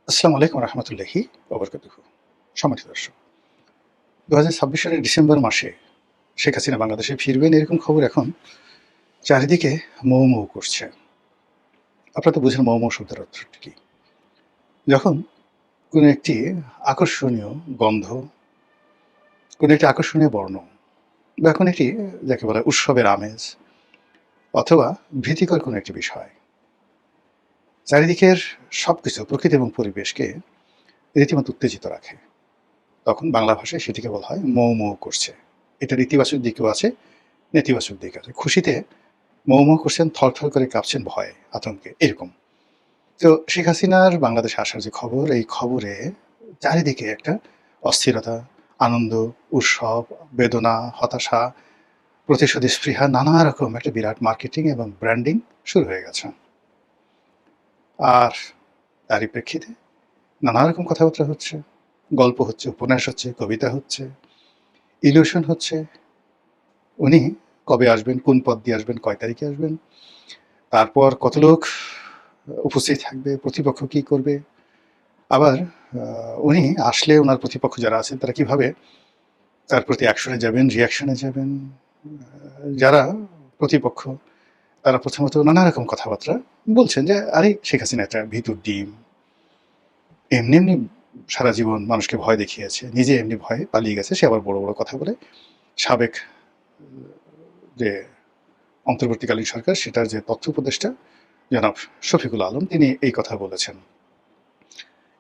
আসসালামু আলাইকুম রহমতুল্লাহি ওবরকাতুহু। সম্মানিত দর্শক, ২০২৬ সালের ডিসেম্বর মাসে শেখ হাসিনা বাংলাদেশে ফিরবেন এরকম খবর এখন চারিদিকে মৌ মৌ করছে। আপনারা তো বুঝেন মৌ মৌ শব্দের অর্থটি কি? যখন কোনো একটি আকর্ষণীয় গন্ধ, কোনো একটি আকর্ষণীয় বর্ণ বা কোনো একটি যাকে বলা হয় উৎসবের আমেজ অথবা ভীতিকর কোনো একটি বিষয় চারিদিকের সবকিছু প্রকৃতি এবং পরিবেশকে রীতিমতো উত্তেজিত রাখে, তখন বাংলা ভাষায় সেটিকে বলা হয় মৌ মৌ করছে। এটার ইতিবাচক দিকও আছে, নেতিবাচক দিক আছে। খুশিতে মৌ মৌ করছেন, থরথর করে কাঁপছেন ভয়ে, আতঙ্কে, এরকম। তো শেখ হাসিনার বাংলাদেশে আসার যে খবর, এই খবরে চারিদিকে একটা অস্থিরতা, আনন্দ, উৎসব, বেদনা, হতাশা, প্রতিশোধী স্পৃহা, নানা রকম একটা বিরাট মার্কেটিং এবং ব্র্যান্ডিং শুরু হয়ে গেছে। আর তারই প্রেক্ষিতে নানা রকম কথাবার্তা হচ্ছে, গল্প হচ্ছে, উপন্যাস হচ্ছে, কবিতা হচ্ছে, ইলিউশন হচ্ছে। উনি কবে আসবেন, কোন পথ দিয়ে আসবেন, কয় তারিখে আসবেন, তারপর কত লোক উপস্থিত থাকবে, প্রতিপক্ষ কি করবে, আবার উনি আসলে ওনার প্রতিপক্ষ যারা আছেন তারা কিভাবে তার প্রতি অ্যাকশনে যাবেন, রিয়াকশনে যাবেন। যারা প্রতিপক্ষ তারা প্রথমত নানা রকম কথাবার্তা বলছেন যে আরে শেখ হাসিনা একটা ভিতুর ডিম, এমনি এমনি সারা জীবন মানুষকে ভয় দেখিয়েছে, নিজে এমনি ভয়ে পালিয়ে গেছে, সে আবার বড় বড় কথা বলে। সাবেক যে অন্তর্বর্তীকালীন সরকার সেটার যে তথ্য উপদেষ্টা জনাব শফিকুল আলম, তিনি এই কথা বলেছেন।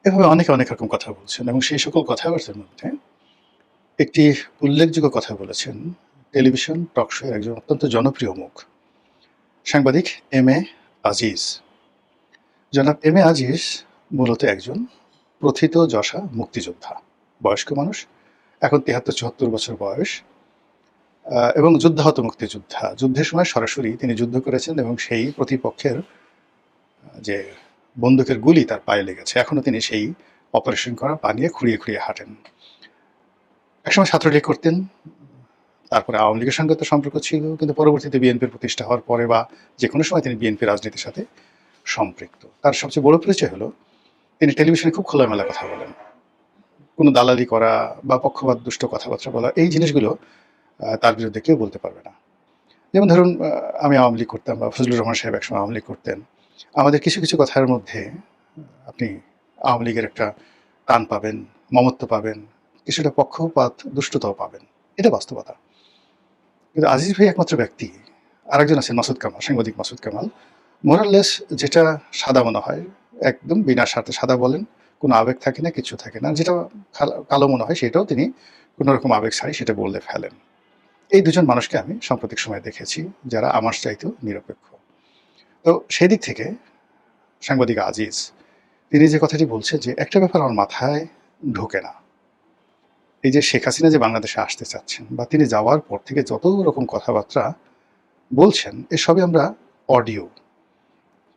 এভাবে অনেকে অনেক রকম কথা বলছেন এবং সেই সকল কথাবার্তার মধ্যে একটি উল্লেখযোগ্য কথা বলেছেন টেলিভিশন টক শো এর একজন অত্যন্ত জনপ্রিয় মুখ, সাংবাদিক এম এ আজিজ। জনাব এম এ আজিজ মূলত একজন প্রথিতযশা মুক্তিযোদ্ধা, বয়স্ক মানুষ, এখন ৭৩-৭৪ বছর বয়স, এবং যুদ্ধাহত মুক্তিযোদ্ধা। যুদ্ধের সময় সরাসরি তিনি যুদ্ধ করেছেন এবং সেই প্রতিপক্ষের যে বন্দুকের গুলি তার পায়ে লেগেছে, এখনো তিনি সেই অপারেশন করা পা নিয়ে খুঁড়িয়ে খুঁড়িয়ে হাঁটেন। একসময় ছাত্রলীগ করতেন, তারপরে আওয়ামী লীগের সঙ্গে তো সম্পর্ক ছিল, কিন্তু পরবর্তীতে বিএনপির প্রতিষ্ঠা হওয়ার পরে বা যে কোনো সময় তিনি বিএনপি রাজনীতির সাথে সম্পৃক্ত। তার সবচেয়ে বড় পরিচয় হলো তিনি টেলিভিশনে খুব খোলামেলা কথা বলেন। কোনো দালালি করা বা পক্ষপাত দুষ্ট কথাবার্তা বলা, এই জিনিসগুলো তার বিরুদ্ধে কেউ বলতে পারবে না। যেমন ধরুন, আমি আওয়ামী লীগ করতাম বা ফজলুর রহমান সাহেব একসময় আওয়ামী লীগ করতেন। আমাদের কিছু কিছু কথার মধ্যে আপনি আওয়ামী লীগের একটা টান পাবেন, মমত্ব পাবেন, কিছুটা পক্ষপাত দুষ্টতাও পাবেন। এটা বাস্তবতা। কিন্তু আজিজ ভাই একমাত্র ব্যক্তি, আরেকজন আছেন মাসুদ কামাল, সাংবাদিক মাসুদ কামাল, মোরাললেস যেটা সাদা মনে হয় একদম বিনা স্বার্থে সাদা বলেন, কোনো আবেগ থাকে না, কিছু থাকে না। যেটা কালো মনে হয় সেটাও তিনি কোনো রকম আবেগ ছাড়াই সেটা বললে ফেলেন। এই দুজন মানুষকে আমি সাম্প্রতিক সময়ে দেখেছি যারা আমার চাইতেও নিরপেক্ষ। তো সেই দিক থেকে সাংবাদিক আজিজ তিনি যে কথাটি বলছেন, যে একটা ব্যাপার আমার মাথায় ঢোকে না, এই যে শেখ হাসিনা যে বাংলাদেশে আসতে চাচ্ছেন বা তিনি যাওয়ার পর থেকে যত রকম কথাবার্তা বলছেন, এসবই আমরা অডিও,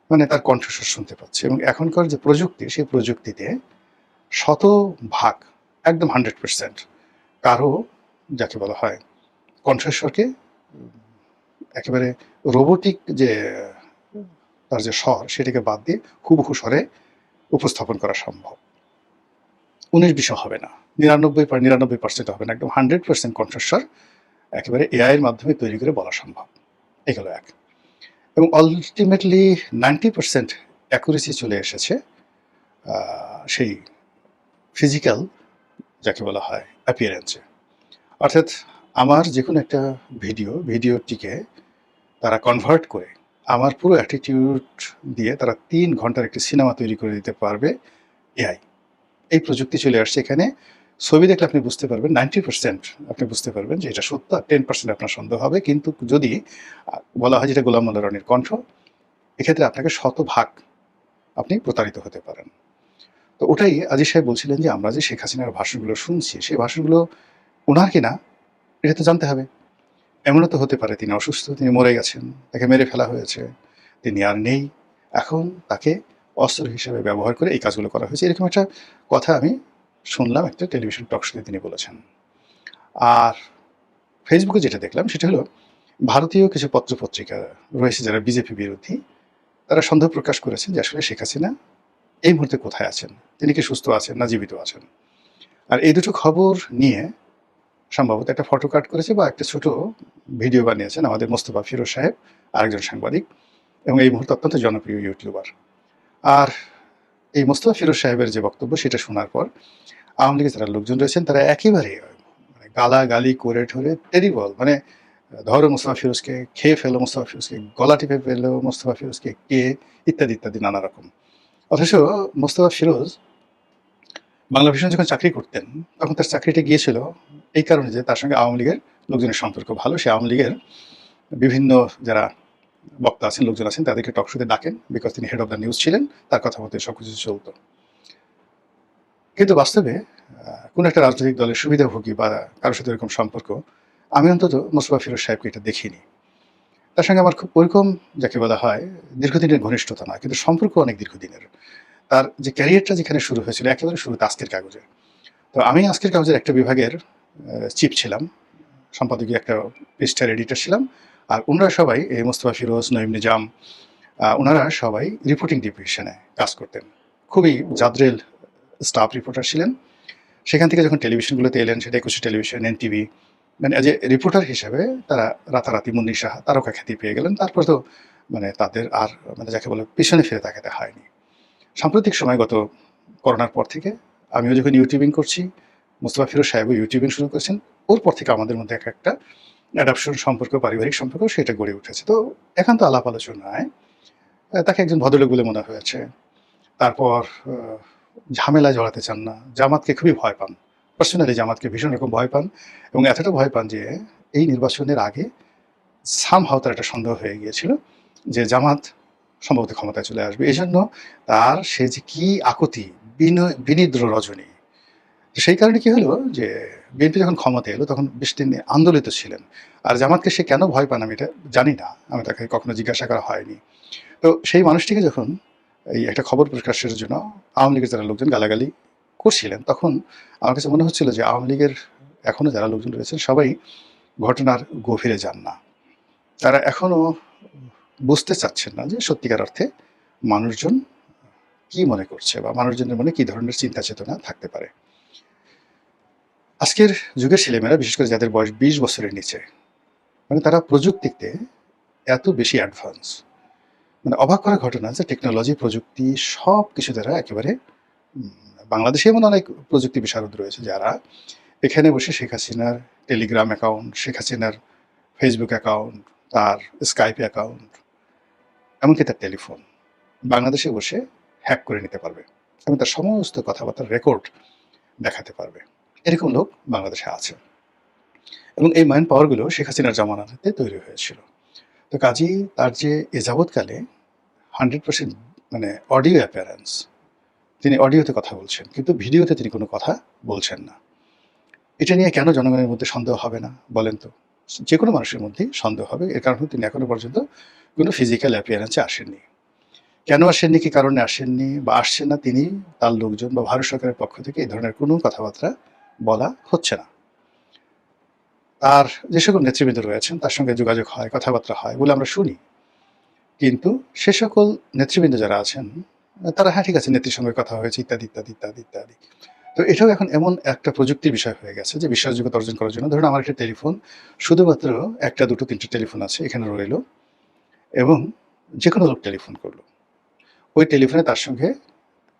মানে তার কণ্ঠস্বর শুনতে পাচ্ছি, এবং এখনকার যে প্রযুক্তি সেই প্রযুক্তিতে শতভাগ, একদম 100% কারো যাকে বলা হয় কণ্ঠস্বরকে একেবারে রোবোটিক যে তার যে স্বর সেটাকে বাদ দিয়ে হুবহু স্বরে উপস্থাপন করা সম্ভব। ১৯-২০ হবে না, ৯৯% হবে না, একদম 100% কণ্ঠস্বর একেবারে এআই এর মাধ্যমে তৈরি করে বলা সম্ভব। এগুলো এক। এবং আলটিমেটলি 90% অ্যাকুরেসি চলে এসেছে সেই ফিজিক্যাল যাকে বলা হয় অ্যাপিয়ারেন্সে। অর্থাৎ আমার যে কোনো একটা ভিডিওটিকে তারা কনভার্ট করে আমার পুরো অ্যাটিটিউড দিয়ে তারা ৩ ঘন্টার একটি সিনেমা তৈরি করে দিতে পারবে এআই। এই প্রযুক্তি চলে আসছে এখানে। ছবি দেখলে আপনি বুঝতে পারবেন 90% আপনি বুঝতে পারবেন যে এটা সত্য, আর 10% আপনার সন্দেহ হবে। কিন্তু যদি বলা হয় যেটা গোলাম মোল্লা রনির কণ্ঠ, এক্ষেত্রে আপনাকে শতভাগ আপনি প্রতারিত হতে পারেন। তো ওটাই আজিজ সাহেব বলছিলেন যে আমরা যে শেখ হাসিনার ভাষণগুলো শুনছি, সেই ভাষণগুলো ওনার কিনা এটা তো জানতে হবে। এমনও তো হতে পারে তিনি অসুস্থ, তিনি মরে গেছেন, তাকে মেরে ফেলা হয়েছে, তিনি আর নেই। এখন তাকে অস্ত্র হিসেবে ব্যবহার করে এই কাজগুলো করা হয়েছে। এরকম একটা কথা আমি শুনলাম একটা টেলিভিশন টক শোতে তিনি বলেছেন। আর ফেসবুকে যেটা দেখলাম সেটা হলো ভারতীয় কিছু পত্র-পত্রিকা রয়েছে যারা বিজেপি বিরোধী, তারা সন্দেহ প্রকাশ করেছেন যে আসলে শেখ হাসিনা এই মুহূর্তে কোথায় আছেন, তিনি কি সুস্থ আছেন না জীবিত আছেন। আর এই দুটো খবর নিয়ে সম্ভবত একটা ফটো কাট করেছে বা একটা ছোট ভিডিও বানিয়েছেন আমাদের মোস্তফা ফিরোজ সাহেব, আরেকজন সাংবাদিক, এবং এই মুহূর্তে অত্যন্ত জনপ্রিয় ইউটিউবার। আর এই মোস্তফা ফিরোজ সাহেবের যে বক্তব্য সেটা শোনার পর আওয়ামী লীগের যারা লোকজন রয়েছেন তারা একেবারে মানে গালাগালি করে ঠরে টেরিবল, মানে ধরো মোস্তফা ফিরোজকে, খেয়ে ফেলো মোস্তফা ফিরোজকে, গলা টিপে ফেলো মোস্তফা ফিরোজকে, কে, ইত্যাদি ইত্যাদি নানা রকম। অথচ মোস্তফা ফিরোজ বাংলা ভিশনে যখন চাকরি করতেন তখন তার চাকরিটা গিয়েছিল এই কারণে যে তার সঙ্গে আওয়ামী লীগের লোকজনের সম্পর্ক ভালো। সে আওয়ামী লীগের বিভিন্ন যারা বক্তা আছেন, লোকজন আছেন, তাদেরকে টকশোতে ডাকেন, বিকজ তিনি হেড অফ দ্য নিউজ ছিলেন, তার কথা মতো সবকিছু চলতো। কিন্তু বাস্তবে কোনো একটা রাজনৈতিক দলের সুবিধাভোগী বা কারোর সাথে এরকম সম্পর্ক আমি অন্তত মোস্তফা ফিরোজ সাহেবকে এটা দেখিনি। তার সঙ্গে আমার খুব ওইরকম যাকে বলা হয় দীর্ঘদিনের ঘনিষ্ঠতা না, কিন্তু সম্পর্ক অনেক দীর্ঘদিনের। তার যে ক্যারিয়ারটা যেখানে শুরু হয়েছিল একেবারে শুরুতে আজকের কাগজে। তো আমি আজকের কাগজের একটা বিভাগের চিফ ছিলাম, সম্পাদকীয় একটা পৃষ্ঠার এডিটর ছিলাম। আর ওনারা সবাই এই মোস্তফা ফিরোজ, নঈম নিজাম, ওনারা সবাই রিপোর্টিং ডিভিশনে কাজ করতেন। খুবই জাদরেল স্টাফ রিপোর্টার ছিলেন। সেখান থেকে যখন টেলিভিশনগুলোতে এলেন, সেটা একুশে টেলিভিশন, এনটিভি, মানে অ্যাজ এ রিপোর্টার হিসেবে তারা রাতারাতি মুন্নি সাহা তারকা খ্যাতি পেয়ে গেলেন। তারপর তো মানে তাদের আর মানে যাকে বলে পিছনে ফিরে তাকাতে হয়নি। সাম্প্রতিক সময় গত করোনার পর থেকে আমিও যখন ইউটিউবিং করছি, মোস্তফা ফিরোজ সাহেবও ইউটিউবিং শুরু করেছেন, ওর পর থেকে আমাদের মধ্যে একটা অ্যাডাপশন সম্পর্ক, পারিবারিক সম্পর্ক সেটা গড়ে উঠেছে। তো একান্ত আলাপ আলোচনায় তাকে একজন ভদ্রলোক বলে মনে হয়েছে। তারপর ঝামেলায় জড়াতে চান না, জামাতকে খুবই ভয় পান, পার্সোনালি জামাতকে ভীষণ রকম ভয় পান, এবং এতটা ভয় পান যে এই নির্বাচনের আগে সামহাও তার একটা সন্দেহ হয়ে গিয়েছিল যে জামাত সম্ভবত ক্ষমতায় চলে আসবে। এই জন্য তার সে যে কি আকুতি, বিনিদ্র রজনী। সেই কারণে কি হলো যে বিএনপি যখন ক্ষমতা এলো তখন বেশ তিনি আন্দোলিত ছিলেন। আর জামাতকে সে কেন ভয় পান আমি এটা জানি না, আমি তাকে কখনো জিজ্ঞাসা করা হয়নি। তো সেই মানুষটিকে যখন এই একটা খবর প্রকাশের জন্য আওয়ামী লীগের যারা লোকজন গালাগালি করছিলেন, তখন আমার কাছে মনে হচ্ছিল যে আওয়ামী লীগের এখনো যারা লোকজন রয়েছেন সবাই ঘটনার গভীরে যান না। তারা এখনো বুঝতে চাচ্ছেন না যে সত্যিকার অর্থে মানুষজন কি মনে করছে বা মানুষজনের মনে কি ধরনের চিন্তা চেতনা থাকতে পারে। আজকের যুগের ছেলেমেয়েরা, বিশেষ করে যাদের বয়স 20 বছরের নিচে, মানে তারা প্রযুক্তিতে এত বেশি অ্যাডভান্স, মানে অবাক করা ঘটনা যে টেকনোলজি, প্রযুক্তি সব কিছু তারা একেবারে বাংলাদেশে এমন অনেক প্রযুক্তি বিশারদ রয়েছে যারা এখানে বসে শেখ হাসিনার টেলিগ্রাম অ্যাকাউন্ট, শেখ হাসিনার ফেসবুক অ্যাকাউন্ট, তার স্কাইপ অ্যাকাউন্ট, এমনকি তার টেলিফোন বাংলাদেশে বসে হ্যাক করে নিতে পারবে এবং তার সমস্ত কথাবার্তার রেকর্ড দেখাতে পারবে। এরকম লোক বাংলাদেশে আছে এবং এই ম্যান পাওয়ারগুলো শেখ হাসিনার জামানাতে তৈরি হয়েছিল। তো কাজী তার যে এ যাবৎকালে 100% মানে অডিও অ্যাপিয়ারেন্স, তিনি অডিওতে কথা বলছেন কিন্তু ভিডিওতে তিনি কোনো কথা বলছেন না। এটা নিয়ে কেন জনগণের মধ্যে সন্দেহ হবে না বলেন তো? যে কোনো মানুষের মধ্যেই সন্দেহ হবে। এর কারণ তিনি এখনো পর্যন্ত কোনো ফিজিক্যাল অ্যাপিয়ারেন্সে আসেননি। কেন আসেননি, কি কারণে আসেননি বা আসছেন না, তিনি, তার লোকজন বা ভারত সরকারের পক্ষ থেকে এই ধরনের কোনো কথাবার্তা বলা হচ্ছে না। আর যে সকল নেতৃবৃন্দ রয়েছেন তার সঙ্গে যোগাযোগ হয়, কথাবার্তা হয় বলে আমরা শুনি। কিন্তু সে সকল নেতৃবৃন্দ যারা আছেন তারা হ্যাঁ ঠিক আছে নেত্রীর সঙ্গে কথা হয়েছে ইত্যাদি ইত্যাদি ইত্যাদি ইত্যাদি। তো এটাও এখন এমন একটা প্রযুক্তির বিষয় হয়ে গেছে যে বিশ্বাসযোগ্যতা অর্জন করার জন্য ধরুন আমার একটা টেলিফোন, শুধুমাত্র একটা দুটো তিনটে টেলিফোন আছে এখানে রইল, এবং যে কোনো লোক টেলিফোন করলো, ওই টেলিফোনে তার সঙ্গে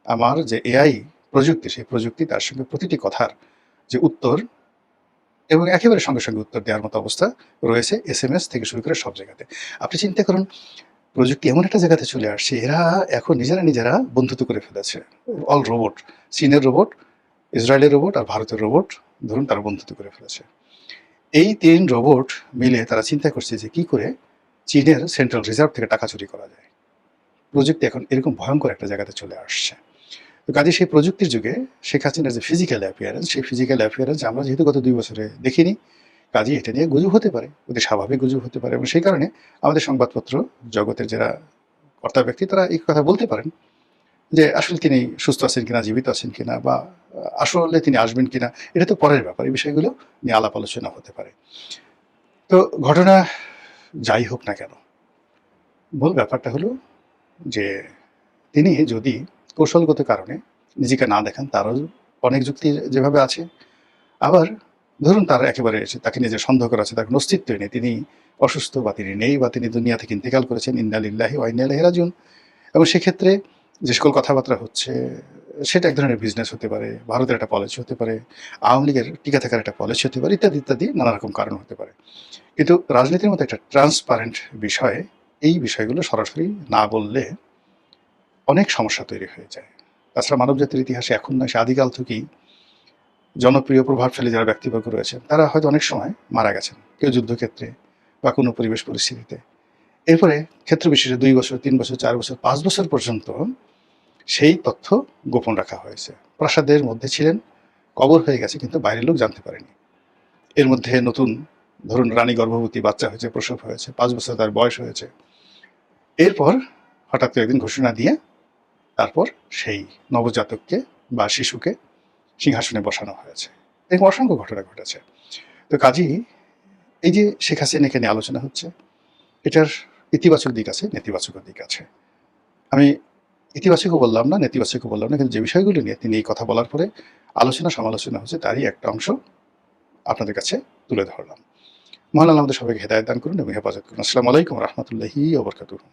আমার যে এআই প্রযুক্তি, সেই প্রযুক্তি তার সঙ্গে প্রতিটি কথার যে উত্তর এবং একেবারে সঙ্গে সঙ্গে উত্তর দেওয়ার মতো অবস্থা রয়েছে, SMS থেকে শুরু করে সব জায়গাতে। আপনি চিন্তা করুন, প্রযুক্তি এমন একটা জায়গাতে চলে আসছে, এরা এখন নিজেরা বন্ধুত্ব করে ফেলেছে। অল রোবট, চীনের রোবট, ইসরায়েলের রোবট আর ভারতের রোবট, ধরুন তারা বন্ধুত্ব করে ফেলেছে। এই 3 রোবট মিলে তারা চিন্তা করছে যে কি করে চীনের সেন্ট্রাল রিজার্ভ থেকে টাকা চুরি করা যায়। প্রযুক্তি এখন এরকম ভয়ঙ্কর একটা জায়গাতে চলে আসছে। তো কাজে সেই প্রযুক্তির যুগে শেখ হাসিনার যে ফিজিক্যাল অ্যাপিয়ারেন্স, সেই ফিজিক্যাল অ্যাপিয়ারেন্স আমরা যেহেতু গত 2 বছরে দেখিনি, কাজেই এটা নিয়ে গুজব হতে পারে, অতি স্বাভাবিক গুজব হতে পারে, এবং সেই কারণে আমাদের সংবাদপত্র জগতের যারা কর্তা ব্যক্তি তারা এই কথা বলতে পারেন যে আসলে তিনি সুস্থ আছেন কিনা, জীবিত আছেন কিনা, বা আসলে তিনি আসবেন কিনা, এটা তো পরের ব্যাপার। এই বিষয়গুলো নিয়ে আলাপ আলোচনা হতে পারে। তো ঘটনা যাই হোক না কেন, মূল ব্যাপারটা হলো যে তিনি যদি কৌশলগত কারণে নিজেকে না দেখান, তারও অনেক যুক্তি যেভাবে আছে। আবার ধরুন তার একেবারে তাকে নিজের সন্দেহ করা আছে, তার কোনো অস্তিত্বই নেই, তিনি অসুস্থ বা তিনি নেই বা তিনি দুনিয়া থেকে ইন্তেকাল করেছেন, ইন্না লিল্লাহি ওয়া ইন্না ইলাইহি রাজিউন। এবং সেক্ষেত্রে যে সকল কথাবার্তা হচ্ছে সেটা এক ধরনের বিজনেস হতে পারে, ভারতের একটা পলিসি হতে পারে, আওয়ামী লীগের টিকে থাকার একটা পলিসি হতে পারে, ইত্যাদি ইত্যাদি নানা রকম কারণ হতে পারে। কিন্তু রাজনীতির মতো একটা ট্রান্সপারেন্ট বিষয়ে এই বিষয়গুলো সরাসরি না বললে অনেক সমস্যা তৈরি হয়ে যায়। তাছাড়া মানবজাতির ইতিহাসে এখন নয়, সে আদিকাল থেকেই জনপ্রিয় প্রভাবশালী যারা ব্যক্তিবর্গ রয়েছেন তারা হয়তো অনেক সময় মারা গেছেন, কেউ যুদ্ধক্ষেত্রে বা কোনো পরিবেশ পরিস্থিতিতে। এরপরে ক্ষেত্র বিশেষে 2 বছর, 3 বছর, 4 বছর, 5 বছর পর্যন্ত সেই তথ্য গোপন রাখা হয়েছে। প্রাসাদের মধ্যে ছিলেন, কবর হয়ে গেছে, কিন্তু বাইরের লোক জানতে পারেনি। এর মধ্যে নতুন ধরুন রানী গর্ভবতী, বাচ্চা হয়েছে, প্রসব হয়েছে, 5 বছর তার বয়স হয়েছে। এরপর হঠাৎ করে একদিন ঘোষণা দিয়ে তারপর সেই নবজাতককে বা শিশুকে সিংহাসনে বসানো হয়েছে। এরকম অসংখ্য ঘটনা ঘটেছে। তো কাজেই এই যে শেখ হাসিনাকে নিয়ে আলোচনা হচ্ছে, এটার ইতিবাচক দিক আছে, নেতিবাচকও দিক আছে। আমি ইতিবাচকও বললাম না, নেতিবাচকও বললাম না, কিন্তু যে বিষয়গুলো নিয়ে তিনি এই কথা বলার পরে আলোচনা সমালোচনা হচ্ছে তারই একটা অংশ আপনাদের কাছে তুলে ধরলাম। মহান আল্লাহ আমাদের সবাইকে হেদায়েত দান করুন এবং হেফাজত করুন। আসসালামু আলাইকুম ওয়া রাহমাতুল্লাহি ওয়া বারাকাতুহু।